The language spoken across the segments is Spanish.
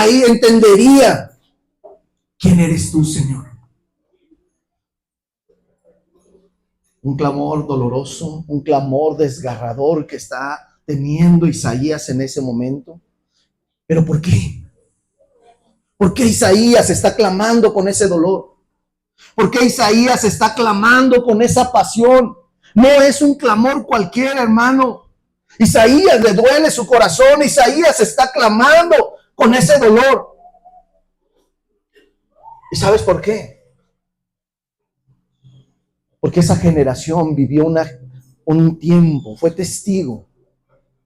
ahí entendería quién eres tú, Señor. Un clamor doloroso, un clamor desgarrador que está teniendo Isaías en ese momento. ¿Pero por qué? ¿Por qué Isaías está clamando con ese dolor? ¿Por qué Isaías está clamando con esa pasión? No es un clamor cualquiera, hermano. Isaías le duele su corazón. Isaías está clamando con ese dolor. ¿Y sabes por qué? Porque esa generación vivió un tiempo, fue testigo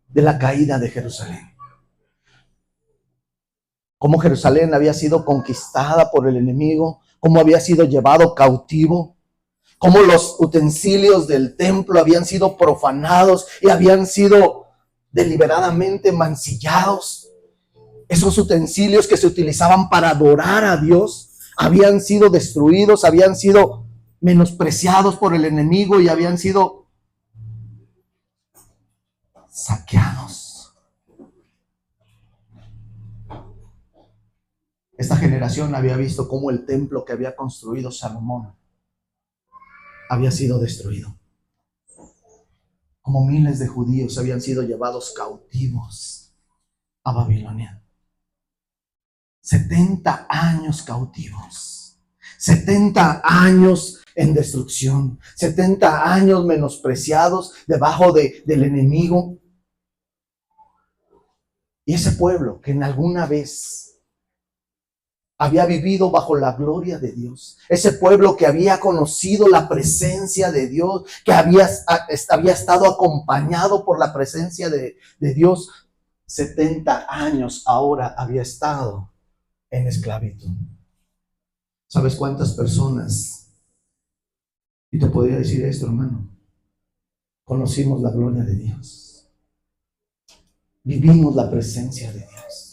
de la caída de Jerusalén. Cómo Jerusalén había sido conquistada por el enemigo, cómo había sido llevado cautivo, cómo los utensilios del templo habían sido profanados y habían sido deliberadamente mancillados. Esos utensilios que se utilizaban para adorar a Dios habían sido destruidos, habían sido menospreciados por el enemigo y habían sido saqueados. Esta generación había visto cómo el templo que había construido Salomón había sido destruido. Como miles de judíos habían sido llevados cautivos a Babilonia. 70 años cautivos. 70 años en destrucción. 70 años menospreciados debajo del enemigo. Y ese pueblo que en alguna vez había vivido bajo la gloria de Dios, ese pueblo que había conocido la presencia de Dios, que había estado acompañado por la presencia de Dios, 70 años ahora había estado en esclavitud. ¿Sabes cuántas personas? Y te podría decir esto, hermano. Conocimos la gloria de Dios. Vivimos la presencia de Dios.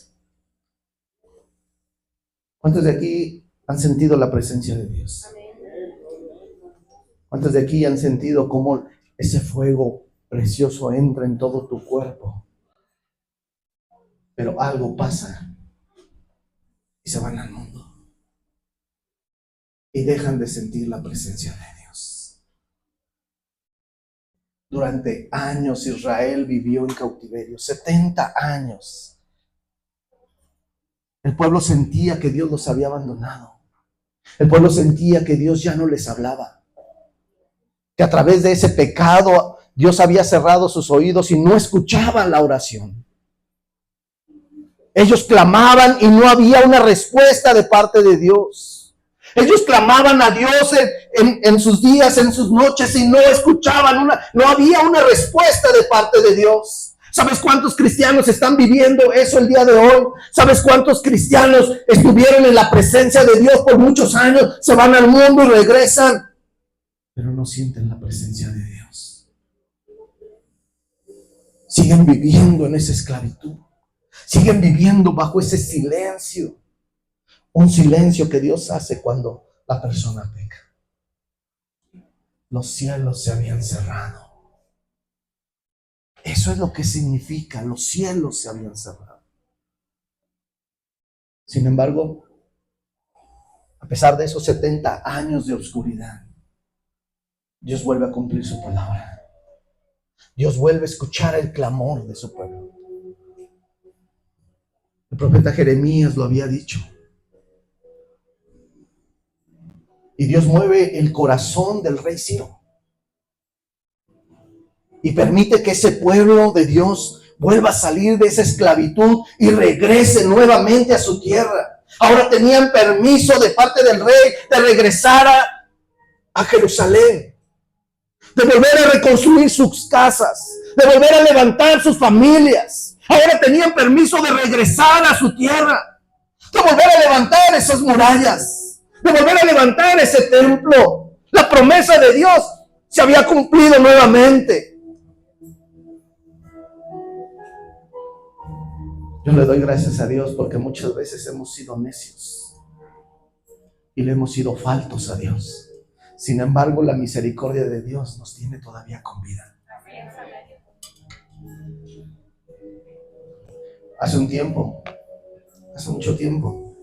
¿Cuántos de aquí han sentido la presencia de Dios? ¿Cuántos de aquí han sentido cómo ese fuego precioso entra en todo tu cuerpo? Pero algo pasa y se van al mundo y dejan de sentir la presencia de Dios. Durante años Israel vivió en cautiverio, 70 años. El pueblo sentía que Dios los había abandonado. El pueblo sentía que Dios ya no les hablaba. Que a través de ese pecado Dios había cerrado sus oídos y no escuchaban la oración. Ellos clamaban y no había una respuesta de parte de Dios. Ellos clamaban a Dios en sus días, en sus noches y no escuchaban, no había una respuesta de parte de Dios. ¿Sabes cuántos cristianos están viviendo eso el día de hoy? ¿Sabes cuántos cristianos estuvieron en la presencia de Dios por muchos años? Se van al mundo y regresan, pero no sienten la presencia de Dios. Siguen viviendo en esa esclavitud. Siguen viviendo bajo ese silencio. Un silencio que Dios hace cuando la persona peca. Los cielos se habían cerrado. Eso es lo que significa, los cielos se habían cerrado. Sin embargo, a pesar de esos 70 años de oscuridad, Dios vuelve a cumplir su palabra. Dios vuelve a escuchar el clamor de su pueblo. El profeta Jeremías lo había dicho. Y Dios mueve el corazón del rey Ciro. Y permite que ese pueblo de Dios vuelva a salir de esa esclavitud y regrese nuevamente a su tierra. Ahora tenían permiso de parte del rey de regresar a Jerusalén, de volver a reconstruir sus casas, de volver a levantar sus familias. Ahora tenían permiso de regresar a su tierra, de volver a levantar esas murallas, de volver a levantar ese templo. La promesa de Dios se había cumplido nuevamente. Yo le doy gracias a Dios porque muchas veces hemos sido necios y le hemos sido faltos a Dios. Sin embargo, la misericordia de Dios nos tiene todavía con vida. Hace hace mucho tiempo.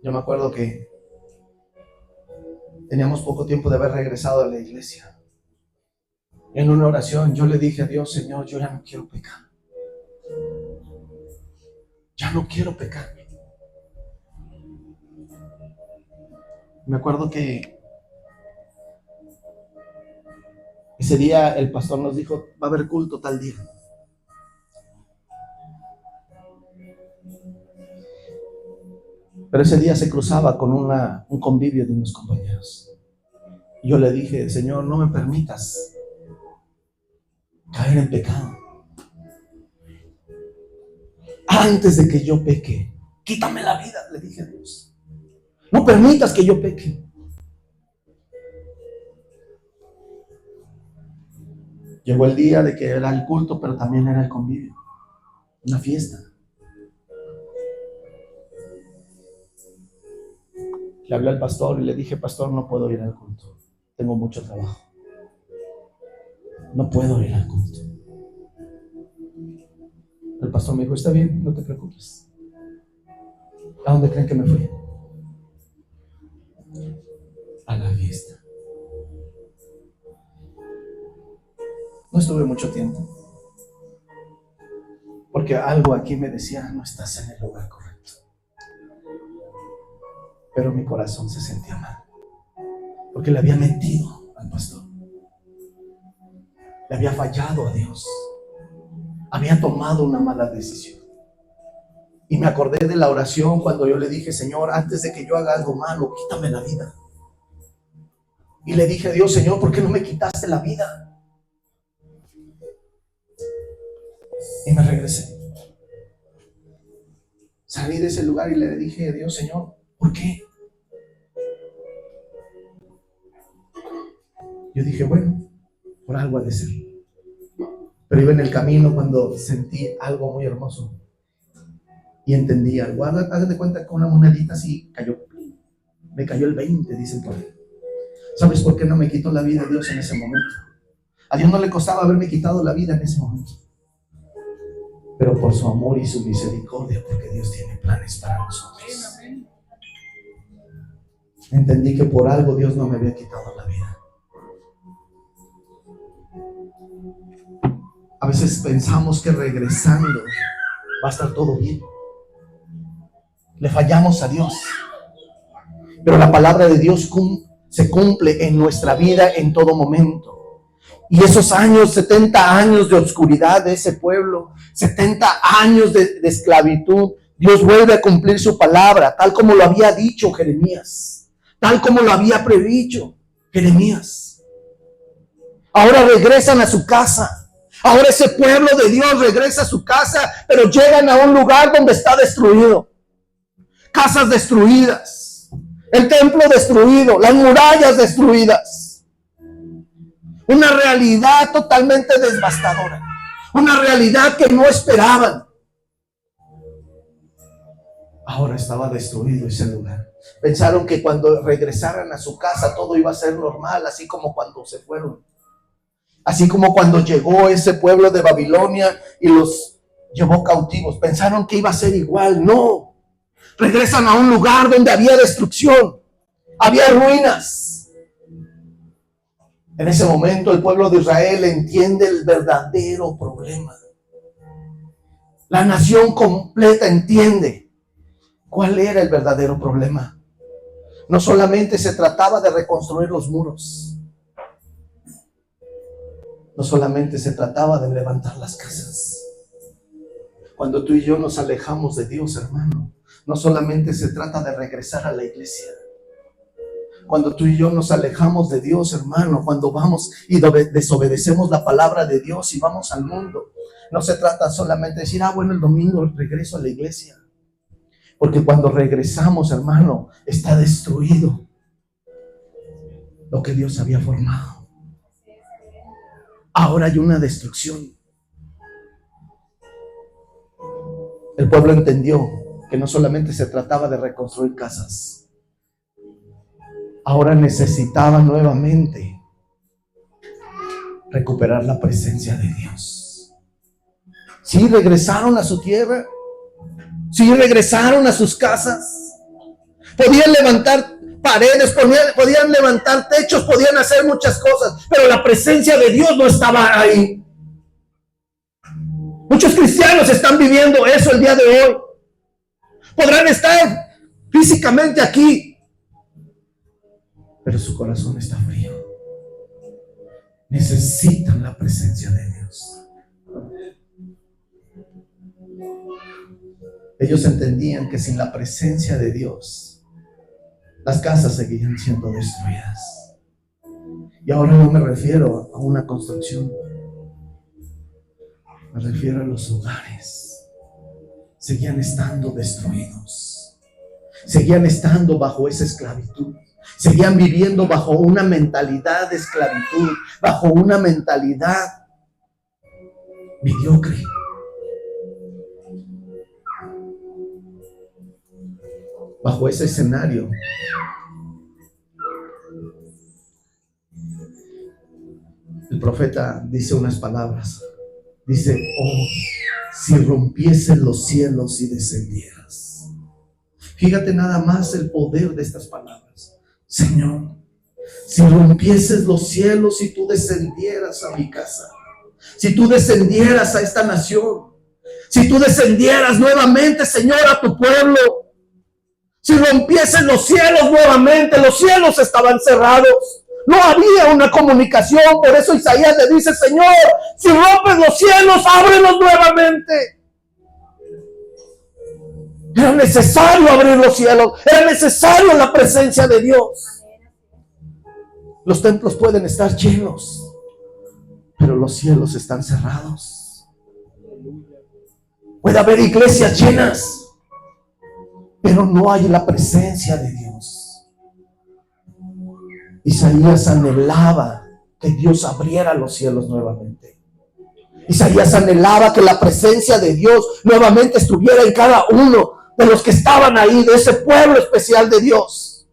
Yo me acuerdo que teníamos poco tiempo de haber regresado a la iglesia. En una oración yo le dije a Dios: Señor, yo ya no quiero pecar. Ya no quiero pecar. Me acuerdo que ese día el pastor nos dijo: va a haber culto tal día. Pero ese día se cruzaba con un convivio de unos compañeros. Y yo le dije: Señor, no me permitas caer en pecado. Antes de que yo peque, quítame la vida, le dije a Dios. No permitas que yo peque. Llegó el día de que era el culto, pero también era el convivio, una fiesta. Le hablé al pastor y le dije: pastor, no puedo ir al culto, tengo mucho trabajo, no puedo ir al culto. El pastor me dijo: está bien, no te preocupes. ¿A dónde creen que me fui? A la fiesta. No estuve mucho tiempo, porque algo aquí me decía: no estás en el lugar correcto. Pero mi corazón se sentía mal, porque le había mentido al pastor, le había fallado a Dios, había tomado una mala decisión. Y me acordé de la oración cuando yo le dije: Señor, antes de que yo haga algo malo, quítame la vida. Y le dije a Dios: Señor, ¿por qué no me quitaste la vida? Y me regresé. Salí de ese lugar y le dije a Dios: Señor, ¿por qué? Yo dije: bueno, por algo ha de ser. Pero iba en el camino cuando sentí algo muy hermoso y entendí algo. Hágate cuenta que una monedita así cayó. Me cayó el 20, dicen por ahí. ¿Sabes por qué no me quitó la vida Dios en ese momento? A Dios no le costaba haberme quitado la vida en ese momento, pero por su amor y su misericordia, porque Dios tiene planes para nosotros. Entendí que por algo Dios no me había quitado la vida. A veces pensamos que regresando va a estar todo bien. Le fallamos a Dios, pero la palabra de Dios se cumple en nuestra vida en todo momento. Y esos años, 70 años de oscuridad de ese pueblo, 70 años de esclavitud, Dios vuelve a cumplir su palabra, tal como lo había dicho Jeremías, tal como lo había predicho Jeremías. Ahora regresan a su casa. Ahora ese pueblo de Dios regresa a su casa, pero llegan a un lugar donde está destruido. Casas destruidas, el templo destruido, las murallas destruidas. Una realidad totalmente devastadora. Una realidad que no esperaban. Ahora estaba destruido ese lugar. Pensaron que cuando regresaran a su casa todo iba a ser normal, así como cuando se fueron. Así como cuando llegó ese pueblo de Babilonia y los llevó cautivos. Pensaron que iba a ser igual. No. Regresan a un lugar donde había destrucción. Había ruinas. En ese momento el pueblo de Israel entiende el verdadero problema. La nación completa entiende cuál era el verdadero problema. No solamente se trataba de reconstruir los muros. No solamente se trataba de levantar las casas. Cuando tú y yo nos alejamos de Dios, hermano, no solamente se trata de regresar a la iglesia. Cuando tú y yo nos alejamos de Dios, hermano, cuando vamos y desobedecemos la palabra de Dios y vamos al mundo, no se trata solamente de decir: bueno, el domingo regreso a la iglesia. Porque cuando regresamos, hermano, está destruido lo que Dios había formado. Ahora hay una destrucción. El pueblo entendió que no solamente se trataba de reconstruir casas. Ahora necesitaba nuevamente recuperar la presencia de Dios. Sí, regresaron a su tierra. Sí, regresaron a sus casas. Podían levantar paredes, podían levantar techos, podían hacer muchas cosas, pero la presencia de Dios no estaba ahí. Muchos cristianos están viviendo eso el día de hoy. Podrán estar físicamente aquí, pero su corazón está frío. Necesitan la presencia de Dios. Ellos entendían que sin la presencia de Dios, las casas seguían siendo destruidas. Y ahora no me refiero a una construcción, me refiero a los hogares. Seguían estando destruidos. Seguían estando bajo esa esclavitud. Seguían viviendo bajo una mentalidad de esclavitud, bajo una mentalidad mediocre. Bajo ese escenario, el profeta dice unas palabras. Dice: oh, si rompiesen los cielos y descendieras. Fíjate nada más el poder de estas palabras. Señor, si rompieses los cielos y tú descendieras a mi casa, si tú descendieras a esta nación, si tú descendieras nuevamente, Señor, a tu pueblo, si rompiesen los cielos nuevamente, los cielos estaban cerrados. No había una comunicación, por eso Isaías le dice: Señor, si rompes los cielos, ábrelos nuevamente. Era necesario abrir los cielos, era necesario la presencia de Dios. Los templos pueden estar llenos, pero los cielos están cerrados. Puede haber iglesias llenas, pero no hay la presencia de Dios. Isaías anhelaba que Dios abriera los cielos nuevamente. Isaías anhelaba que la presencia de Dios nuevamente estuviera en cada uno de los que estaban ahí, de ese pueblo especial de Dios.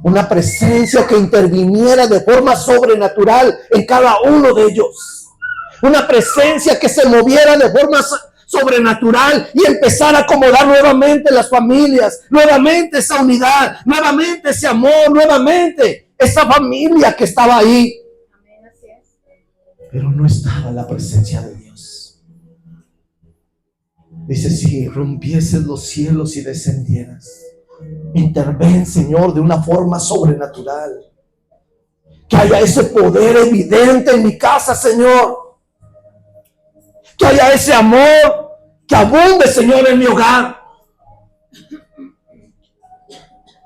Una presencia que interviniera de forma sobrenatural en cada uno de ellos. Una presencia que se moviera de forma sobrenatural y empezar a acomodar nuevamente las familias, nuevamente esa unidad, nuevamente ese amor, nuevamente esa familia que estaba ahí. Pero no estaba la presencia de Dios. Dice: si rompieses los cielos y descendieras, interven, Señor, de una forma sobrenatural. Que haya ese poder evidente en mi casa, Señor. Que haya ese amor que abunde, Señor, en mi hogar.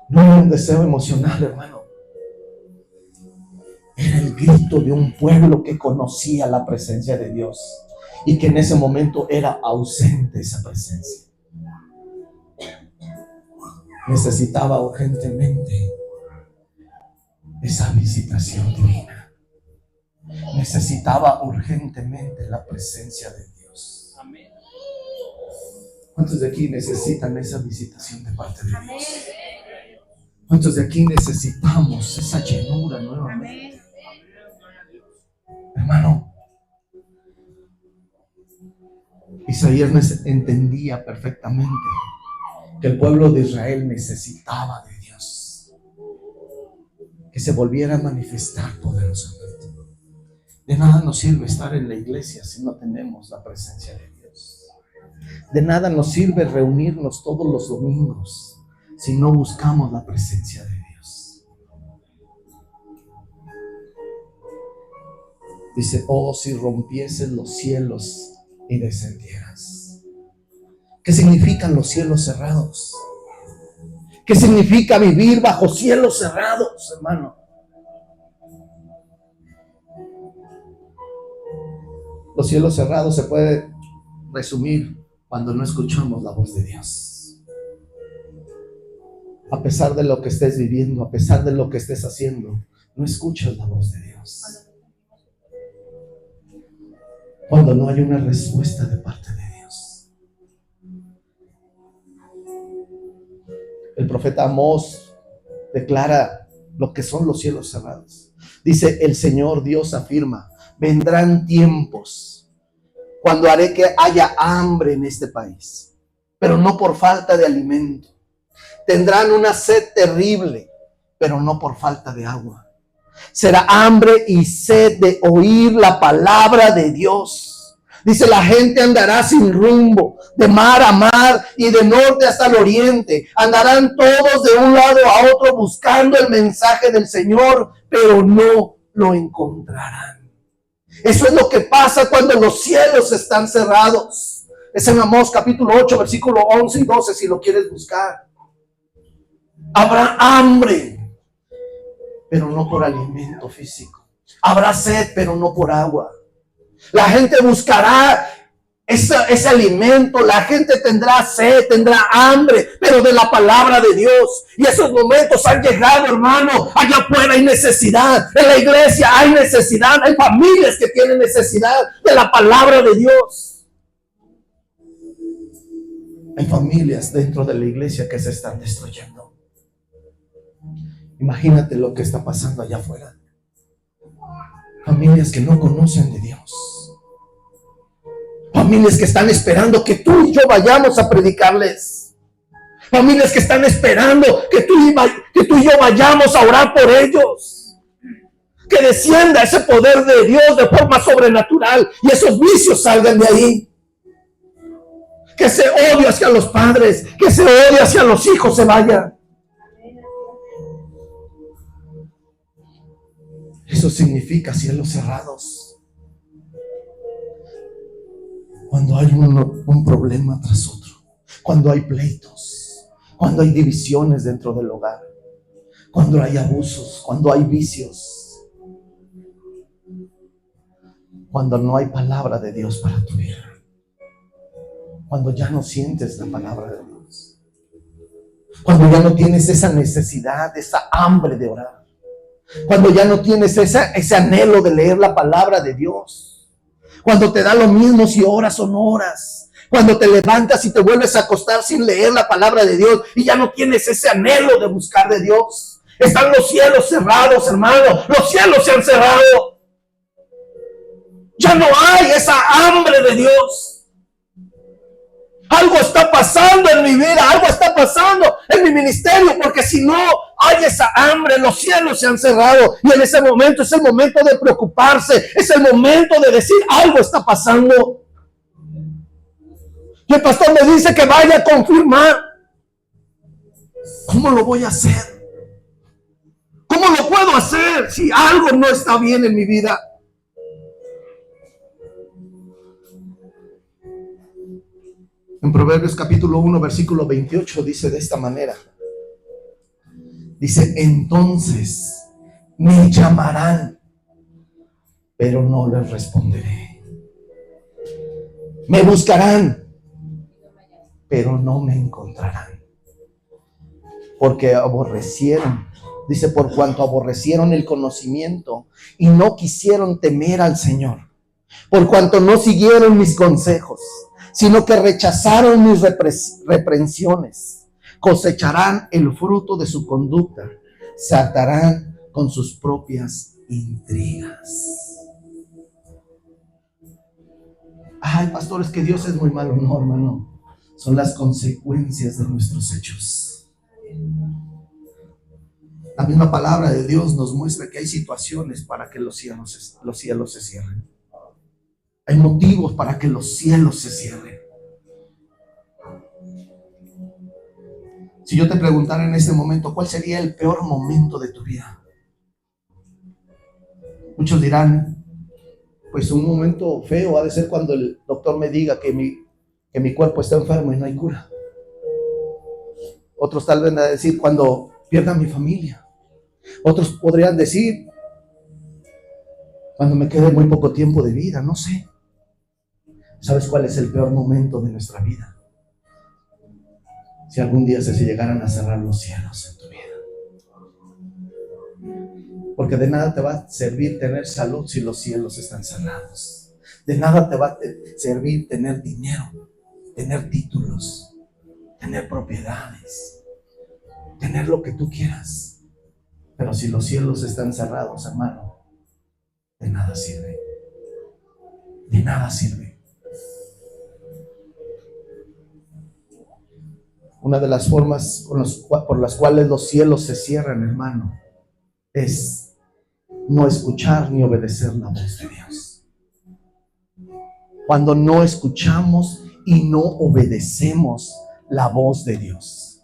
No era un deseo emocional, hermano. Era el grito de un pueblo que conocía la presencia de Dios y que en ese momento era ausente esa presencia. Necesitaba urgentemente esa visitación divina. Necesitaba urgentemente la presencia de Dios. Amén. ¿Cuántos de aquí necesitan esa visitación de parte de Dios? ¿Cuántos de aquí necesitamos esa llenura nuevamente? Hermano, Isaías entendía perfectamente que el pueblo de Israel necesitaba de Dios, que se volviera a manifestar poderosamente. De nada nos sirve estar en la iglesia si no tenemos la presencia de Dios. De nada nos sirve reunirnos todos los domingos si no buscamos la presencia de Dios. Dice: oh, si rompieses los cielos y descendieras. ¿Qué significan los cielos cerrados? ¿Qué significa vivir bajo cielos cerrados, hermano? Los cielos cerrados se puede resumir cuando no escuchamos la voz de Dios. A pesar de lo que estés viviendo, a pesar de lo que estés haciendo, no escuchas la voz de Dios. Cuando no hay una respuesta de parte de Dios. El profeta Amós declara lo que son los cielos cerrados. Dice: el Señor Dios afirma: vendrán tiempos cuando haré que haya hambre en este país, pero no por falta de alimento. Tendrán una sed terrible, pero no por falta de agua. Será hambre y sed de oír la palabra de Dios. Dice, la gente andará sin rumbo, de mar a mar y de norte hasta el oriente. Andarán todos de un lado a otro buscando el mensaje del Señor, pero no lo encontrarán. Eso es lo que pasa cuando los cielos están cerrados. Es en Amós capítulo 8, versículo 11 y 12, si lo quieres buscar. Habrá hambre, pero no por alimento físico. Habrá sed, pero no por agua. La gente buscará ese alimento, la gente tendrá sed, tendrá hambre, pero de la palabra de Dios. Y esos momentos han llegado, hermano. Allá afuera hay necesidad, en la iglesia hay necesidad, hay familias que tienen necesidad de la palabra de Dios. Hay familias dentro de la iglesia que se están destruyendo. Imagínate lo que está pasando allá afuera. Familias que no conocen de Dios. Familias que están esperando que tú y yo vayamos a predicarles. Familias que están esperando que tú y yo vayamos a orar por ellos. Que descienda ese poder de Dios de forma sobrenatural y esos vicios salgan de ahí. Que ese odio hacia los padres, que ese odio hacia los hijos se vaya. Eso significa cielos cerrados. Cuando hay un problema tras otro, cuando hay pleitos, cuando hay divisiones dentro del hogar, cuando hay abusos, cuando hay vicios, cuando no hay palabra de Dios para tu vida, cuando ya no sientes la palabra de Dios, cuando ya no tienes esa necesidad, esa hambre de orar, cuando ya no tienes ese anhelo de leer la palabra de Dios, cuando te da lo mismo si oras o no oras, cuando te levantas y te vuelves a acostar sin leer la palabra de Dios y ya no tienes ese anhelo de buscar de Dios. Están los cielos cerrados, hermano. Los cielos se han cerrado. Ya no hay esa hambre de Dios. Algo está pasando en mi vida, algo está pasando en mi ministerio, porque si no hay esa hambre, los cielos se han cerrado. Y en ese momento es el momento de preocuparse, es el momento de decir, algo está pasando. Y el pastor me dice que vaya a confirmar. ¿Cómo lo voy a hacer? ¿Cómo lo puedo hacer si algo no está bien en mi vida? En Proverbios capítulo 1, versículo 28 dice de esta manera. Dice, entonces me llamarán, pero no les responderé. Me buscarán, pero no me encontrarán. Porque aborrecieron, dice, por cuanto aborrecieron el conocimiento y no quisieron temer al Señor. Por cuanto no siguieron mis consejos, sino que rechazaron mis reprensiones, cosecharán el fruto de su conducta, se hartarán con sus propias intrigas. Ay, pastor, es que Dios es muy malo. No, hermano, son las consecuencias de nuestros hechos. La misma palabra de Dios nos muestra que hay situaciones para que los cielos se cierren. Hay motivos para que los cielos se cierren. Si yo te preguntara en este momento, ¿cuál sería el peor momento de tu vida? Muchos dirán, pues un momento feo ha de ser cuando el doctor me diga que mi cuerpo está enfermo y no hay cura. Otros tal vez van a decir cuando pierda mi familia. Otros podrían decir cuando me quede muy poco tiempo de vida, no sé. ¿Sabes cuál es el peor momento de nuestra vida? Si algún día se llegaran a cerrar los cielos en tu vida. Porque de nada te va a servir tener salud si los cielos están cerrados. De nada te va a servir tener dinero, tener títulos, tener propiedades, tener lo que tú quieras. Pero si los cielos están cerrados, hermano, de nada sirve. De nada sirve. Una de las formas por las cuales los cielos se cierran, hermano, es no escuchar ni obedecer la voz de Dios. Cuando no escuchamos y no obedecemos la voz de Dios.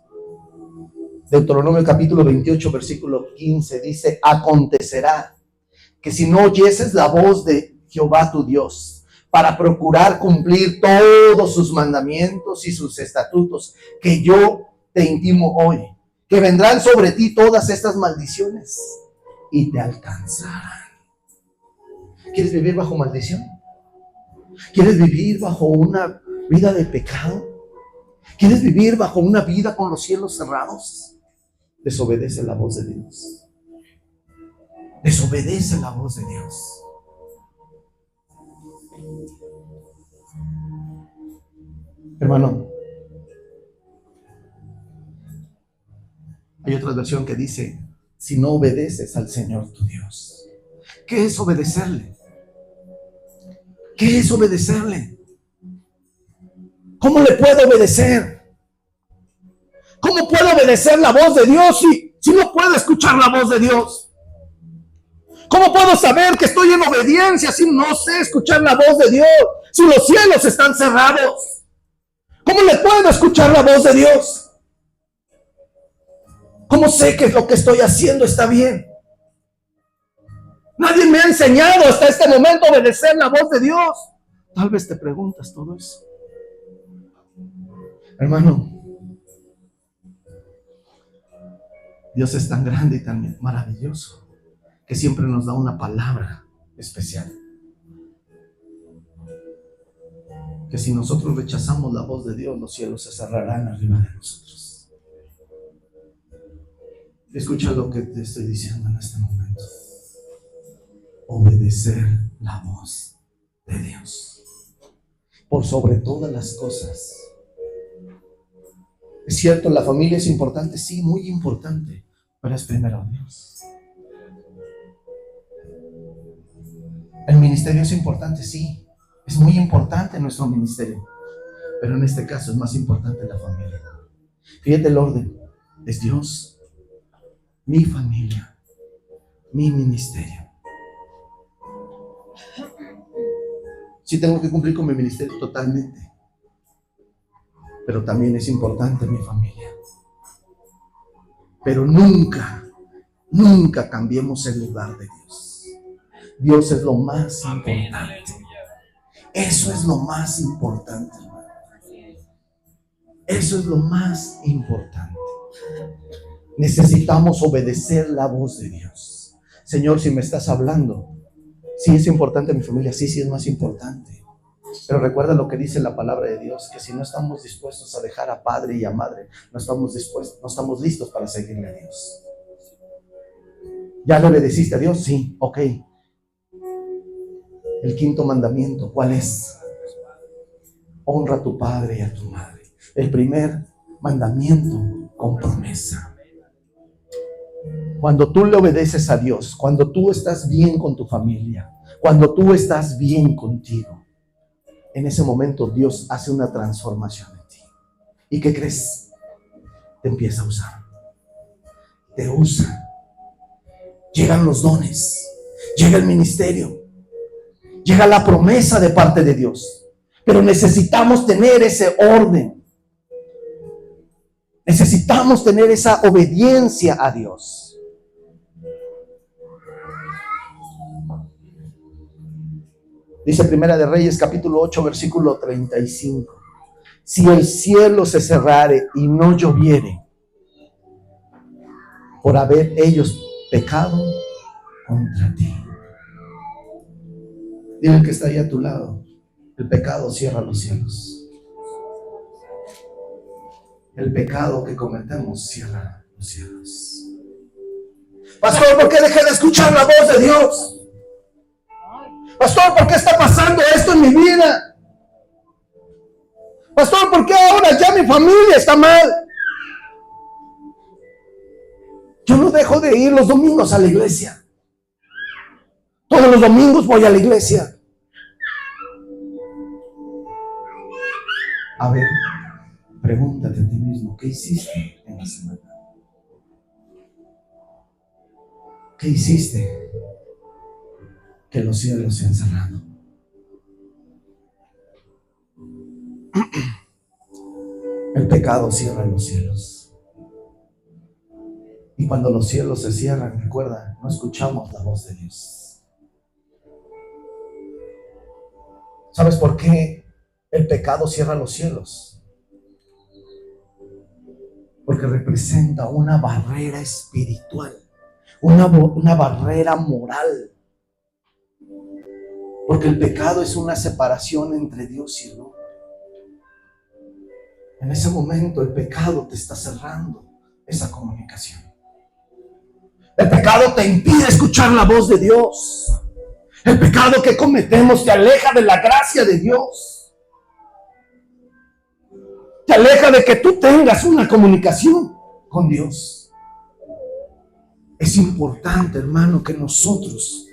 Deuteronomio capítulo 28, versículo 15 dice: acontecerá que si no oyeses la voz de Jehová tu Dios, para procurar cumplir todos sus mandamientos y sus estatutos que yo te intimo hoy, que vendrán sobre ti todas estas maldiciones y te alcanzarán. ¿Quieres vivir bajo maldición? ¿Quieres vivir bajo una vida de pecado? ¿Quieres vivir bajo una vida con los cielos cerrados? Desobedece la voz de Dios. Desobedece la voz de Dios. Hermano, hay otra versión que dice: si no obedeces al Señor tu Dios. ¿Qué es obedecerle? ¿Qué es obedecerle? ¿Cómo le puedo obedecer? ¿Cómo puedo obedecer la voz de Dios si no puedo escuchar la voz de Dios? ¿Cómo puedo saber que estoy en obediencia si no sé escuchar la voz de Dios? Si los cielos están cerrados. ¿Cómo le puedo escuchar la voz de Dios? ¿Cómo sé que lo que estoy haciendo está bien? Nadie me ha enseñado hasta este momento a obedecer la voz de Dios. Tal vez te preguntas todo eso. Hermano, Dios es tan grande y tan maravilloso que siempre nos da una palabra especial. Que si nosotros rechazamos la voz de Dios, los cielos se cerrarán arriba de nosotros. Escucha lo que te estoy diciendo en este momento. Obedecer la voz de Dios por sobre todas las cosas. Es cierto, la familia es importante, sí, muy importante, pero es primero Dios. El ministerio es importante, sí, es muy importante nuestro ministerio, pero en este caso es más importante la familia. Fíjate el orden: es Dios, mi familia, mi ministerio. Sí, tengo que cumplir con mi ministerio totalmente, pero también es importante mi familia. Pero nunca cambiemos el lugar de Dios. Dios es lo más importante. Eso es lo más importante, hermano. Eso es lo más importante. Necesitamos obedecer la voz de Dios. Señor, si me estás hablando, sí es importante mi familia, sí es más importante. Pero recuerda lo que dice la palabra de Dios, que si no estamos dispuestos a dejar a padre y a madre, no estamos listos para seguirle a Dios. ¿Ya le obedeciste a Dios? Sí, ok. El quinto mandamiento, ¿cuál es? Honra a tu padre y a tu madre. El primer mandamiento con promesa. Cuando tú le obedeces a Dios, cuando tú estás bien con tu familia, cuando tú estás bien contigo, en ese momento Dios hace una transformación en ti. ¿Y qué crees? Te empieza a usar. Te usa. Llegan los dones. Llega el ministerio. Llega la promesa de parte de Dios. Pero necesitamos tener ese orden. Necesitamos tener esa obediencia a Dios. Dice Primera de Reyes, capítulo 8, versículo 35. Si el cielo se cerrare y no lloviere, por haber ellos pecado contra ti. Dile al que está ahí a tu lado: el pecado cierra los cielos. El pecado que cometemos cierra los cielos. Pastor, ¿por qué dejé de escuchar la voz de Dios? Pastor, ¿por qué está pasando esto en mi vida? Pastor, ¿por qué ahora ya mi familia está mal? Yo no dejo de ir los domingos a la iglesia. Todos los domingos voy a la iglesia. A ver, Pregúntate a ti mismo, ¿qué hiciste en la semana? ¿Qué hiciste que los cielos se han cerrado? El pecado cierra los cielos. Y cuando los cielos se cierran, recuerda, no escuchamos la voz de Dios. ¿Sabes por qué el pecado cierra los cielos? Porque representa una barrera espiritual, una barrera moral. Porque el pecado es una separación entre Dios y el hombre. En ese momento el pecado te está cerrando esa comunicación. El pecado te impide escuchar la voz de Dios. El pecado que cometemos te aleja de la gracia de Dios. Te aleja de que tú tengas una comunicación con Dios. Es importante, hermano, que nosotros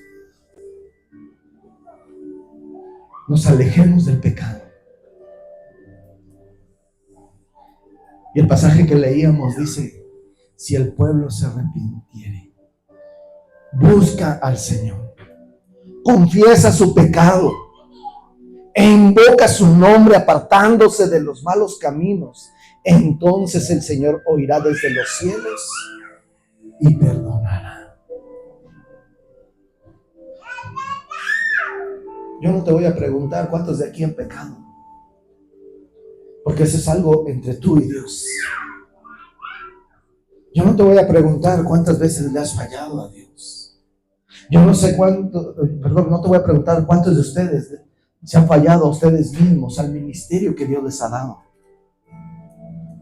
nos alejemos del pecado. Y el pasaje que leíamos dice, si el pueblo se arrepintiere, busca al Señor, confiesa su pecado e invoca su nombre apartándose de los malos caminos, entonces el Señor oirá desde los cielos y perdonará. Yo no te voy a preguntar cuántos de aquí han pecado, porque eso es algo entre tú y Dios. Yo no te voy a preguntar cuántas veces le has fallado a Dios. Yo no sé no te voy a preguntar cuántos de ustedes se han fallado a ustedes mismos, al ministerio que Dios les ha dado.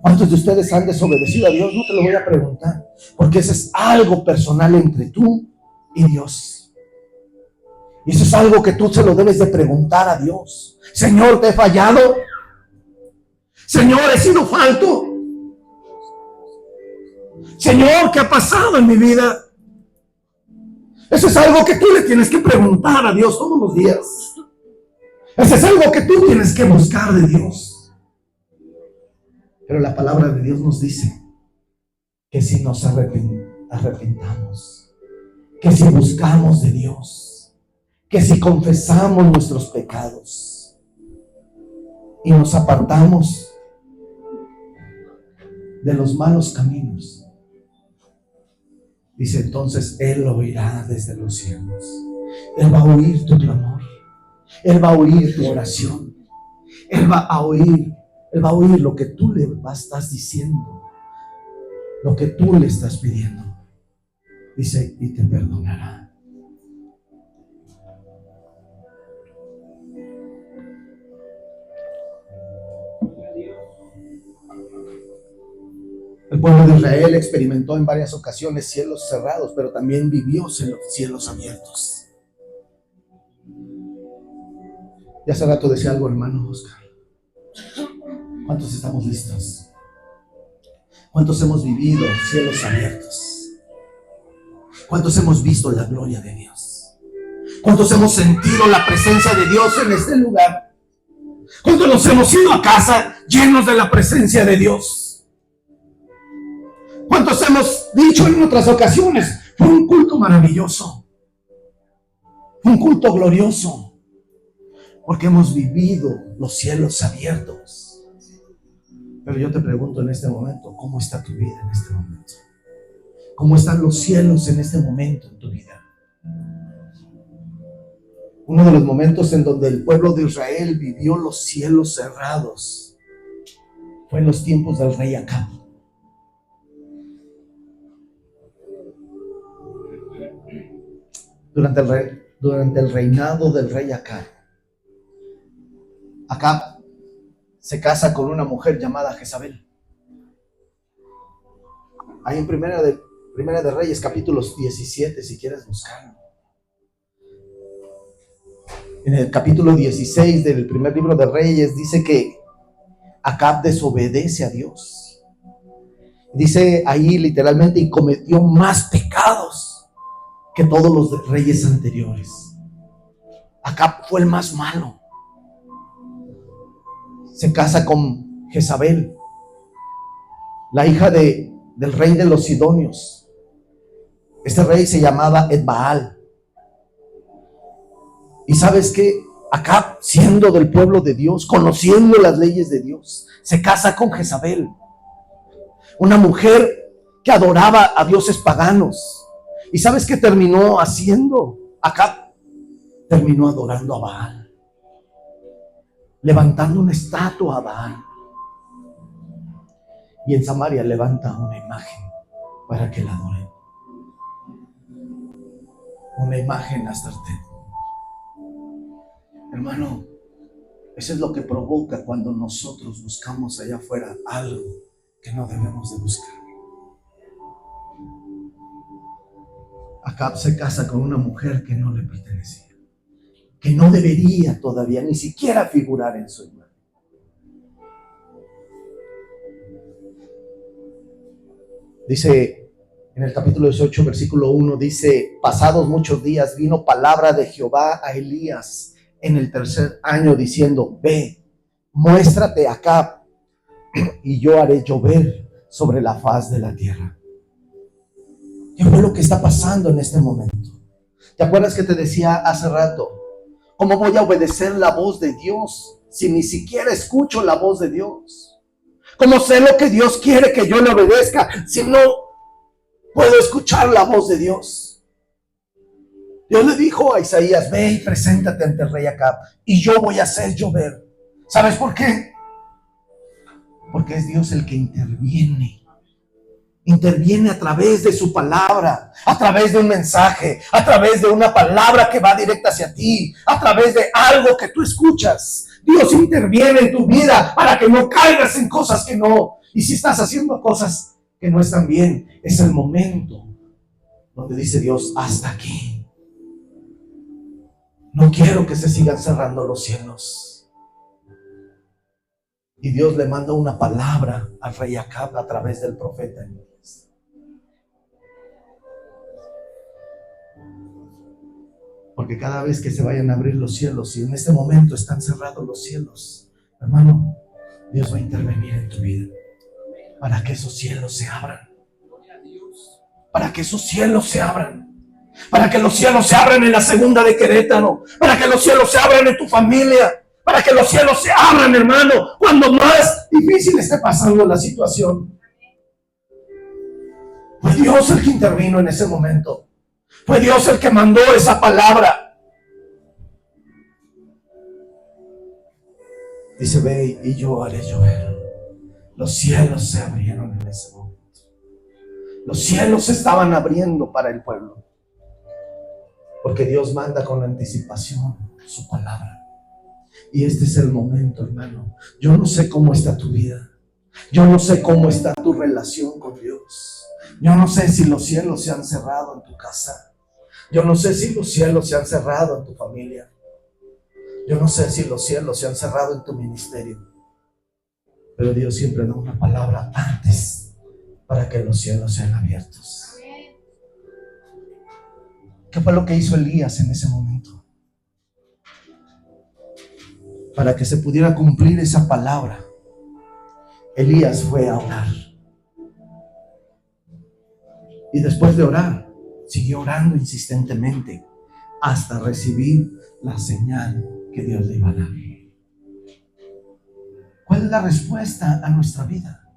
¿Cuántos de ustedes han desobedecido a Dios? No te lo voy a preguntar, porque eso es algo personal entre tú y Dios. Y eso es algo que tú se lo debes de preguntar a Dios. Señor, ¿te he fallado? Señor, ¿he sido falto? Señor, ¿qué ha pasado en mi vida? Eso es algo que tú le tienes que preguntar a Dios todos los días. Eso es algo que tú tienes que buscar de Dios. Pero la palabra de Dios nos dice que si nos arrepentamos, que si buscamos de Dios, que si confesamos nuestros pecados y nos apartamos de los malos caminos, dice, entonces Él oirá desde los cielos. Él va a oír tu clamor. Él va a oír tu oración. Él va a oír lo que tú le estás diciendo, lo que tú le estás pidiendo. Dice, y te perdonará. El pueblo de Israel experimentó en varias ocasiones cielos cerrados, pero también vivió cielos abiertos. Ya hace rato decía algo, hermano Oscar. ¿Cuántos estamos listos? ¿Cuántos hemos vivido cielos abiertos? ¿Cuántos hemos visto la gloria de Dios? ¿Cuántos hemos sentido la presencia de Dios en este lugar? ¿Cuántos nos hemos ido a casa llenos de la presencia de Dios? ¿Cuántos hemos dicho en otras ocasiones? Fue un culto maravilloso, un culto glorioso, porque hemos vivido los cielos abiertos. Pero yo te pregunto en este momento, ¿cómo está tu vida en este momento? ¿Cómo están los cielos en este momento en tu vida? Uno de los momentos en donde el pueblo de Israel vivió los cielos cerrados fue en los tiempos del rey Acab. Durante el reinado del rey Acab, Acab se casa con una mujer llamada Jezabel. Ahí en Primera de Reyes, capítulos 17, si quieres buscarlo. En el capítulo 16 del primer libro de Reyes dice que Acab desobedece a Dios. Dice ahí literalmente, y cometió más pecados que todos los reyes anteriores. Acab fue el más malo. Se casa con Jezabel, la hija del rey de los Sidonios. Este rey se llamaba Etbaal. Y sabes que Acab, siendo del pueblo de Dios, conociendo las leyes de Dios, se casa con Jezabel, una mujer que adoraba a dioses paganos. ¿Y sabes qué terminó haciendo Acab? Terminó adorando a Baal, levantando una estatua a Baal. Y en Samaria levanta una imagen para que la adoren. Una imagen Astarté. Hermano, eso es lo que provoca cuando nosotros buscamos allá afuera algo que no debemos de buscar. Acab se casa con una mujer que no le pertenecía, que no debería todavía ni siquiera figurar en su imagen. Dice en el capítulo 18, versículo 1, dice: pasados muchos días vino palabra de Jehová a Elías en el tercer año, diciendo: ve, muéstrate a Acab, y yo haré llover sobre la faz de la tierra. ¿Qué fue lo que está pasando en este momento? ¿Te acuerdas que te decía hace rato? ¿Cómo voy a obedecer la voz de Dios si ni siquiera escucho la voz de Dios? ¿Cómo sé lo que Dios quiere que yo le obedezca si no puedo escuchar la voz de Dios? Dios le dijo a Isaías: ve y preséntate ante el rey Acab y yo voy a hacer llover. ¿Sabes por qué? Porque es Dios el que interviene. Interviene a través de su palabra, a través de un mensaje, a través de una palabra que va directa hacia ti, a través de algo que tú escuchas. Dios interviene en tu vida para que no caigas en cosas que no. Y si estás haciendo cosas que no están bien, es el momento donde dice Dios: hasta aquí. No quiero que se sigan cerrando los cielos. Y Dios le manda una palabra al rey Acab a través del profeta Elías. Porque cada vez que se vayan a abrir los cielos, y en este momento están cerrados los cielos, hermano, Dios va a intervenir en tu vida para que esos cielos se abran. Para que esos cielos se abran. Para que los cielos se abran en la segunda de Querétaro. Para que los cielos se abran en tu familia. Para que los cielos se abran, hermano, cuando más difícil esté pasando la situación. Fue Dios el que intervino en ese momento. Fue Dios el que mandó esa palabra. Dice: ve y yo haré llover. Los cielos se abrieron en ese momento. Los cielos se estaban abriendo para el pueblo. Porque Dios manda con anticipación su palabra. Y este es el momento, hermano. Yo no sé cómo está tu vida. Yo no sé cómo está tu relación con Dios. Yo no sé si los cielos se han cerrado en tu casa. Yo no sé si los cielos se han cerrado en tu familia. Yo no sé si los cielos se han cerrado en tu ministerio. Pero Dios siempre da una palabra antes para que los cielos sean abiertos. ¿Qué fue lo que hizo Elías en ese momento? Para que se pudiera cumplir esa palabra, Elías fue a orar. Y después de orar, siguió orando insistentemente hasta recibir la señal que Dios le iba a dar. ¿Cuál es la respuesta a nuestra vida?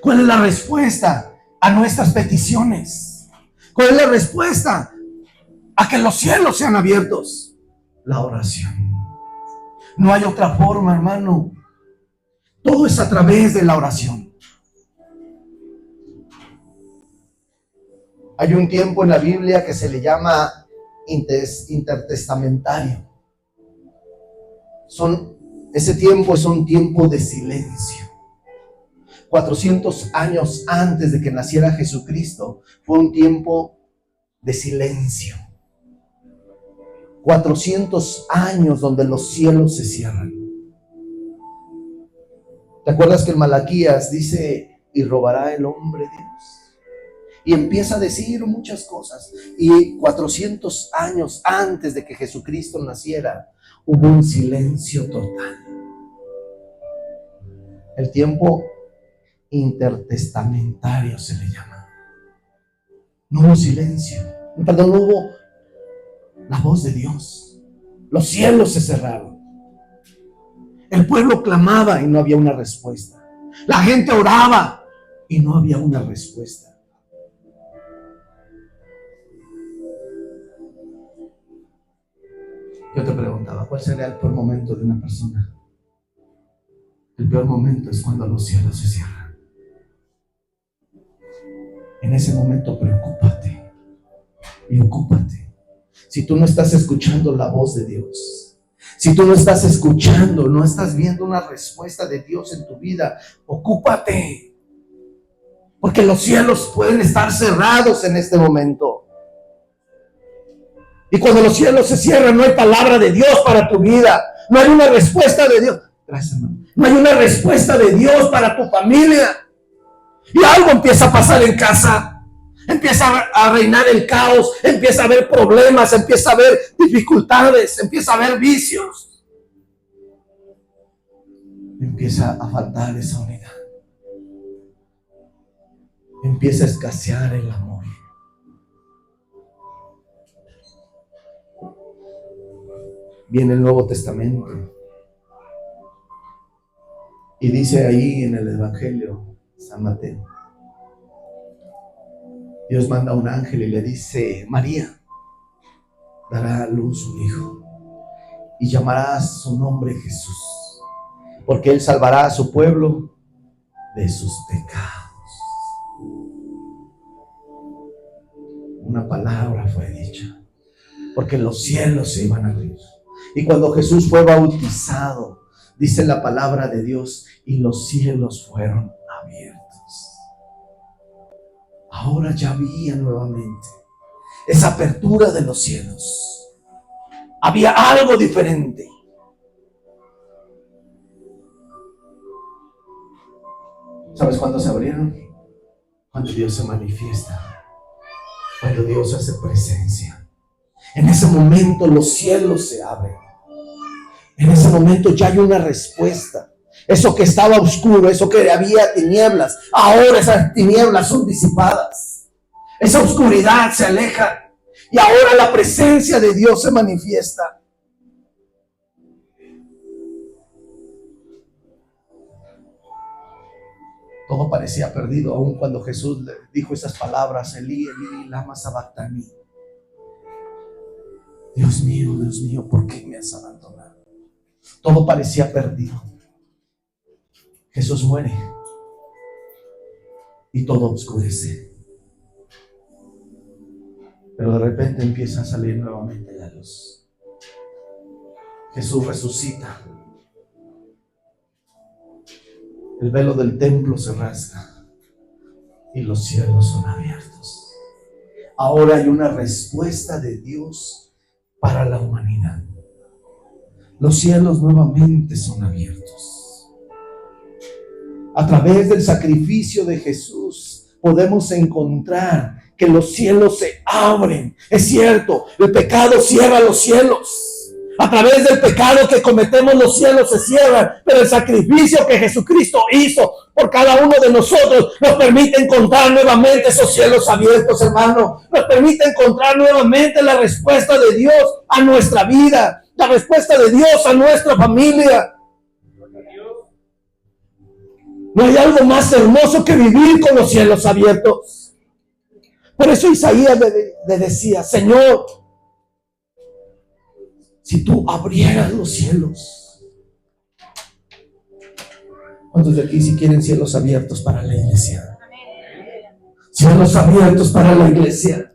¿Cuál es la respuesta a nuestras peticiones? ¿Cuál es la respuesta a que los cielos sean abiertos? La oración. No hay otra forma, hermano. Todo es a través de la oración. Hay un tiempo en la Biblia que se le llama intertestamentario. Ese tiempo es un tiempo de silencio. 400 años antes de que naciera Jesucristo, fue un tiempo de silencio. 400 años donde los cielos se cierran. ¿Te acuerdas que en Malaquías dice: y robará el hombre Dios? Y empieza a decir muchas cosas. Y 400 años antes de que Jesucristo naciera, hubo un silencio total. El tiempo intertestamentario se le llama. No hubo silencio, perdón, no hubo la voz de Dios. Los cielos se cerraron. El pueblo clamaba y no había una respuesta. La gente oraba y no había una respuesta. Yo te preguntaba, ¿cuál sería el peor momento de una persona? El peor momento es cuando los cielos se cierran. En ese momento preocúpate y ocúpate. Si tú no estás escuchando la voz de Dios, si tú no estás escuchando, no estás viendo una respuesta de Dios en tu vida, ocúpate. Porque los cielos pueden estar cerrados en este momento. Y cuando los cielos se cierran, no hay palabra de Dios para tu vida. No hay una respuesta de Dios. Gracias, hermano. No hay una respuesta de Dios para tu familia. Y algo empieza a pasar en casa. Empieza a reinar el caos. Empieza a haber problemas. Empieza a haber dificultades. Empieza a haber vicios. Empieza a faltar esa unidad. Empieza a escasear el amor. Viene el Nuevo Testamento y dice ahí en el Evangelio San Mateo, Dios manda a un ángel y le dice: María dará a luz un hijo y llamará su nombre Jesús, porque él salvará a su pueblo de sus pecados. Una palabra fue dicha, porque los cielos se iban a abrir. Y cuando Jesús fue bautizado, dice la palabra de Dios, y los cielos fueron abiertos. Ahora ya había nuevamente esa apertura de los cielos. Había algo diferente. ¿Sabes cuándo se abrieron? Cuando Dios se manifiesta, cuando Dios hace presencia. En ese momento los cielos se abren. En ese momento ya hay una respuesta. Eso que estaba oscuro, eso que había tinieblas, ahora esas tinieblas son disipadas. Esa oscuridad se aleja y ahora la presencia de Dios se manifiesta. Todo parecía perdido aún cuando Jesús le dijo esas palabras: Elí, Elí, lama sabactani. Dios mío, ¿por qué me has abandonado? Todo parecía perdido. Jesús muere y todo oscurece. Pero de repente empieza a salir nuevamente la luz. Jesús resucita. El velo del templo se rasga y los cielos son abiertos. Ahora hay una respuesta de Dios para la humanidad. Los cielos nuevamente son abiertos. A través del sacrificio de Jesús podemos encontrar que los cielos se abren. Es cierto, el pecado cierra los cielos. A través del pecado que cometemos, los cielos se cierran, pero el sacrificio que Jesucristo hizo por cada uno de nosotros nos permite encontrar nuevamente esos cielos abiertos, hermano. Nos permite encontrar nuevamente la respuesta de Dios a nuestra vida, la respuesta de Dios a nuestra familia. No hay algo más hermoso que vivir con los cielos abiertos. Por eso Isaías le decía: Señor, si tú abrieras los cielos. ¿Cuántos de aquí si quieren cielos abiertos para la iglesia? Cielos abiertos para la iglesia.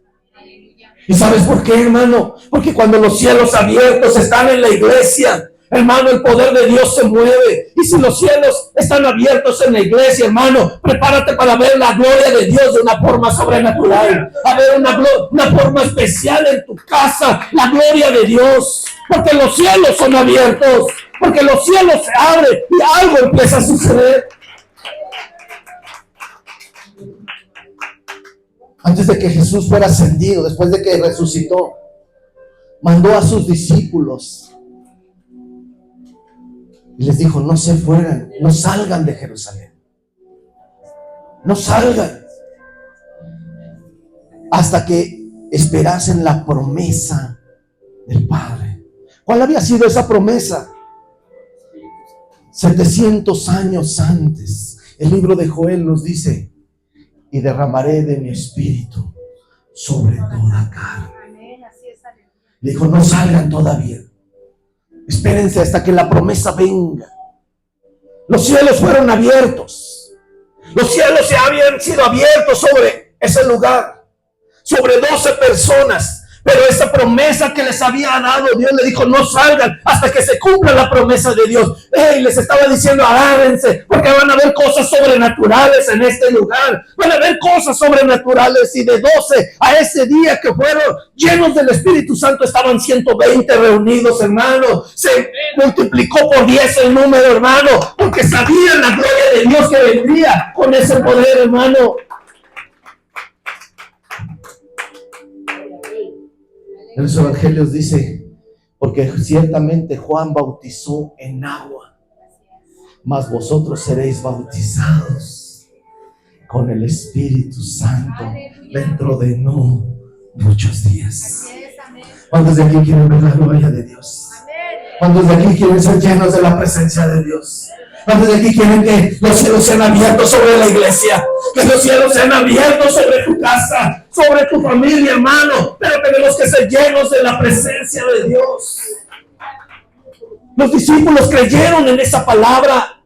¿Y sabes por qué, hermano? Porque cuando los cielos abiertos están en la iglesia, hermano, el poder de Dios se mueve. Y si los cielos están abiertos en la iglesia, hermano, prepárate para ver la gloria de Dios de una forma sobrenatural. A ver una forma especial en tu casa, la gloria de Dios. Porque los cielos son abiertos, porque los cielos se abren y algo empieza a suceder. Antes de que Jesús fuera ascendido, después de que resucitó, mandó a sus discípulos y les dijo: no se fueran, no salgan de Jerusalén. No salgan hasta que esperasen la promesa del Padre. ¿Cuál había sido esa promesa? 700 años antes, el libro de Joel nos dice: y derramaré de mi espíritu sobre toda carne. Le dijo: no salgan todavía, espérense hasta que la promesa venga. Los cielos fueron abiertos. Los cielos se habían sido abiertos sobre ese lugar, sobre 12 personas. Pero esa promesa que les había dado Dios, le dijo: no salgan hasta que se cumpla la promesa de Dios. Les estaba diciendo: agárrense, porque van a haber cosas sobrenaturales en este lugar. Van a haber cosas sobrenaturales. Y de 12 a ese día que fueron llenos del Espíritu Santo, estaban 120 reunidos, hermano. Se multiplicó por 10 el número, hermano, porque sabían la gloria de Dios que vendría con ese poder, hermano. En los evangelios dice: porque ciertamente Juan bautizó en agua, mas vosotros seréis bautizados con el Espíritu Santo dentro de no muchos días. ¿Cuántos de aquí quieren ver la gloria de Dios? ¿Cuántos de aquí quieren ser llenos de la presencia de Dios? ¿Cuántos de aquí quieren que los cielos sean abiertos sobre la iglesia? Que los cielos sean abiertos sobre tu casa, sobre tu familia, hermano. Pero tenemos que ser llenos de la presencia de Dios. Los discípulos creyeron en esa palabra.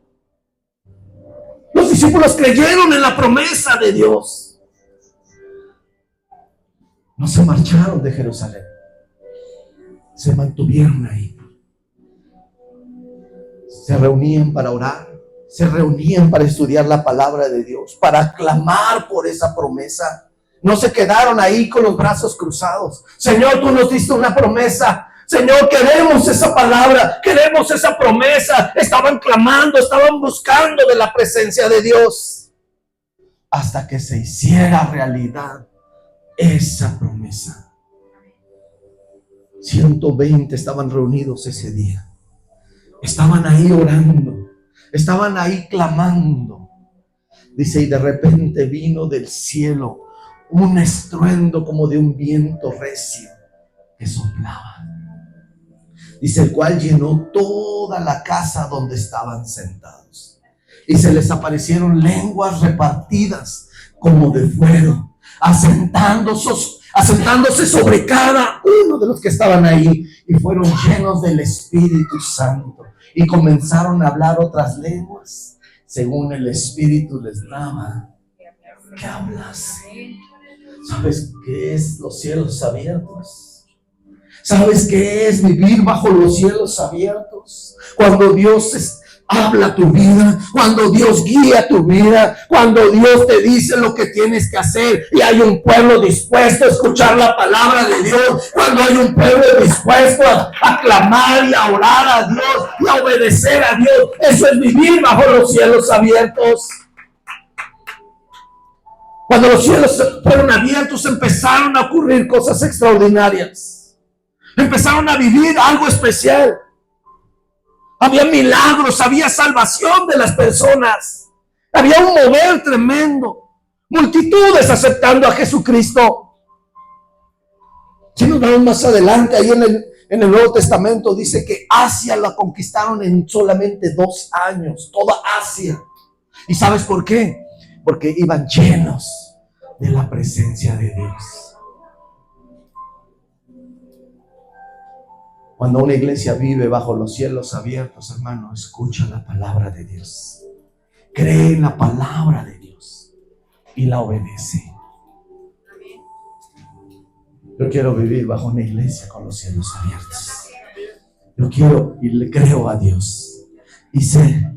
Los discípulos creyeron en la promesa de Dios. No se marcharon de Jerusalén. Se mantuvieron ahí. Se reunían para orar, se reunían para estudiar la palabra de Dios, para clamar por esa promesa. No se quedaron ahí con los brazos cruzados. Señor, tú nos diste una promesa. Señor, queremos esa palabra, queremos esa promesa. Estaban clamando, estaban buscando de la presencia de Dios hasta que se hiciera realidad esa promesa. 120 estaban reunidos ese día. Estaban ahí orando, estaban ahí clamando. Dice: y de repente vino del cielo un estruendo como de un viento recio que soplaba. Dice: el cual llenó toda la casa donde estaban sentados. Y se les aparecieron lenguas repartidas como de fuego, asentándose sobre cada uno de los que estaban ahí, y fueron llenos del Espíritu Santo y comenzaron a hablar otras lenguas según el Espíritu les daba que hablasen. ¿Sabes qué es los cielos abiertos? ¿Sabes qué es vivir bajo los cielos abiertos? Cuando Dios habla tu vida, cuando Dios guía tu vida, cuando Dios te dice lo que tienes que hacer y hay un pueblo dispuesto a escuchar la palabra de Dios, cuando hay un pueblo dispuesto a clamar y a orar a Dios y a obedecer a Dios. Eso es vivir bajo los cielos abiertos. Cuando los cielos fueron abiertos, empezaron a ocurrir cosas extraordinarias. Empezaron a vivir algo especial. Había milagros, había salvación de las personas. Había un mover tremendo. Multitudes aceptando a Jesucristo. Si nos vamos más adelante, ahí en el Nuevo Testamento dice que Asia la conquistaron en solamente 2 años. Toda Asia. ¿Y sabes por qué? Porque iban llenos de la presencia de Dios. Cuando una iglesia vive bajo los cielos abiertos, hermano, escucha la palabra de Dios. Cree en la palabra de Dios y la obedece. Yo quiero vivir bajo una iglesia con los cielos abiertos. Yo quiero y le creo a Dios. Y sé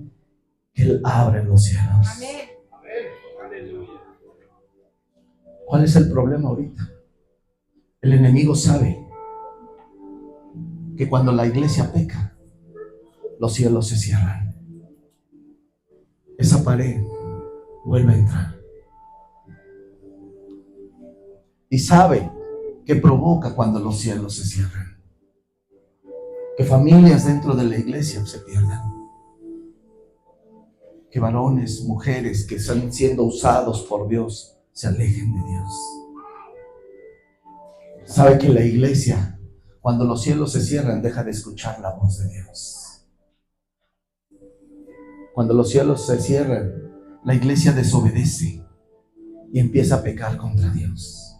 que Él abre los cielos. ¿Cuál es el problema ahorita? El enemigo sabe que cuando la iglesia peca, los cielos se cierran. Esa pared vuelve a entrar. Y sabe que provoca cuando los cielos se cierran. Que familias dentro de la iglesia se pierdan. que varones, mujeres que están siendo usados por Dios se alejen de Dios. Sabe que la iglesia, cuando los cielos se cierran, deja de escuchar la voz de Dios. Cuando los cielos se cierran, la iglesia desobedece y empieza a pecar contra Dios.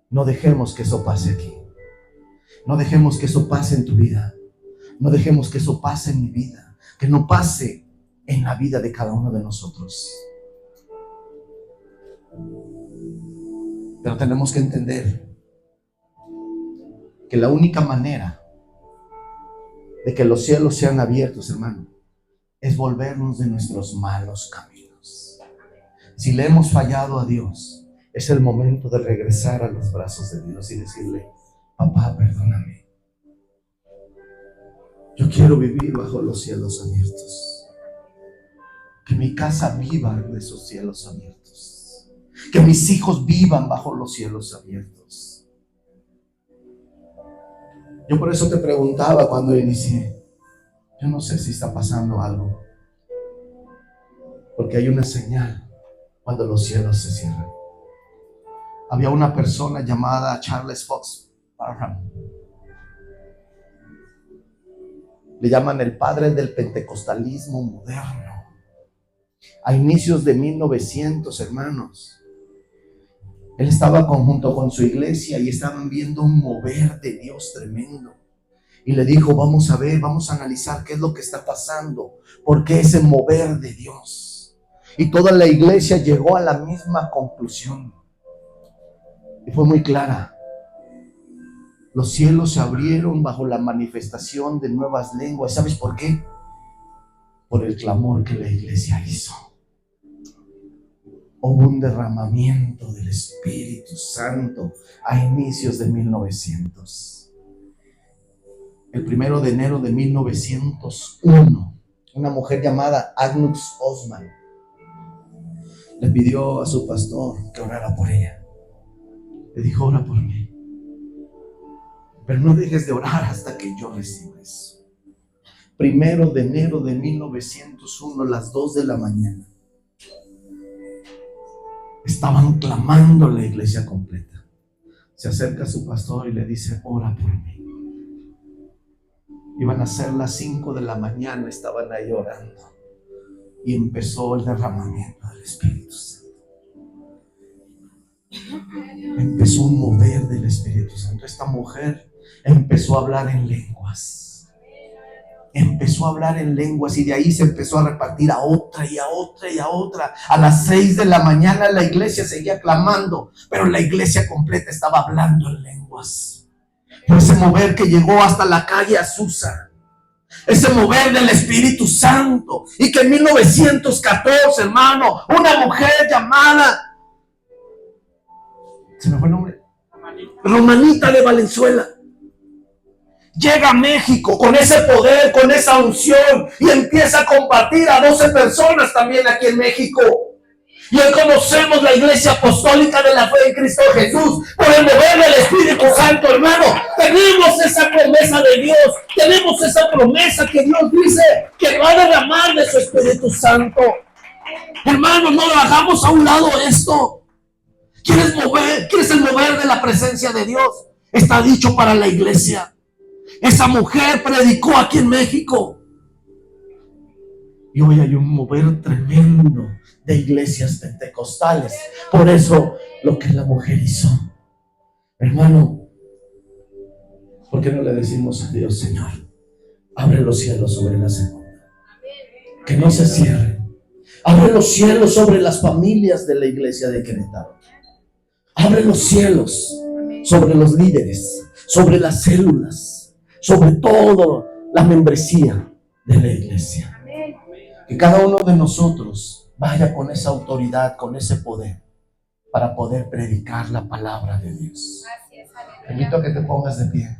No dejemos que eso pase aquí. No dejemos que eso pase en tu vida. No dejemos que eso pase en mi vida. Que no pase en la vida de cada uno de nosotros. Pero tenemos que entender que la única manera de que los cielos sean abiertos, hermano, es volvernos de nuestros malos caminos. Si le hemos fallado a Dios, es el momento de regresar a los brazos de Dios y decirle: papá, perdóname. Yo quiero vivir bajo los cielos abiertos. Que mi casa viva de esos cielos abiertos. Que mis hijos vivan bajo los cielos abiertos. Yo por eso te preguntaba cuando inicié. Yo no sé si está pasando algo. Porque hay una señal cuando los cielos se cierran. Había una persona llamada Charles Fox Parham. Le llaman el padre del pentecostalismo moderno. A inicios de 1900, hermanos. Él estaba junto con su iglesia y estaban viendo un mover de Dios tremendo. Y le dijo: vamos a ver, vamos a analizar qué es lo que está pasando. ¿Por qué ese mover de Dios? Y toda la iglesia llegó a la misma conclusión. Y fue muy clara. Los cielos se abrieron bajo la manifestación de nuevas lenguas. ¿Sabes por qué? Por el clamor que la iglesia hizo. Hubo un derramamiento del Espíritu Santo a inicios de 1900. El 1 de enero de 1901, una mujer llamada Agnes Osman le pidió a su pastor que orara por ella. Le dijo: ora por mí, pero no dejes de orar hasta que yo reciba eso. 1 de enero de 1901, las 2 de la mañana. Estaban clamando la iglesia completa. Se acerca a su pastor y le dice: ora por mí. Iban a ser las 5 de la mañana, estaban ahí orando. Y empezó el derramamiento del Espíritu Santo. Empezó un mover del Espíritu Santo. Esta mujer empezó a hablar en lenguas. Empezó a hablar en lenguas y de ahí se empezó a repartir a otra y a otra y a otra. A las 6 de la mañana la iglesia seguía clamando, pero la iglesia completa estaba hablando en lenguas. Pero ese mover que llegó hasta la calle Azusa, ese mover del Espíritu Santo, y que en 1914, hermano, una mujer llamada, se me fue el nombre, Romanita de Valenzuela, llega a México con ese poder, con esa unción, y empieza a compartir a 12 personas también aquí en México. Y hoy conocemos la iglesia apostólica de la fe en Cristo Jesús por el mover del Espíritu Santo, hermano. Tenemos esa promesa de Dios, tenemos esa promesa que Dios dice que va a derramar de su Espíritu Santo. Hermano, no hagamos a un lado esto. ¿Quieres el mover de la presencia de Dios? Está dicho para la iglesia. Esa mujer predicó aquí en México. Y hoy hay un mover tremendo de iglesias pentecostales. Por eso lo que la mujer hizo. Hermano, ¿por qué no le decimos a Dios: Señor, abre los cielos sobre la segunda? Que no se cierren. Abre los cielos sobre las familias de la iglesia de Querétaro. Abre los cielos sobre los líderes, sobre las células, sobre todo la membresía de la iglesia. Que cada uno de nosotros vaya con esa autoridad, con ese poder, para poder predicar la palabra de Dios. Te invito a que te pongas de pie.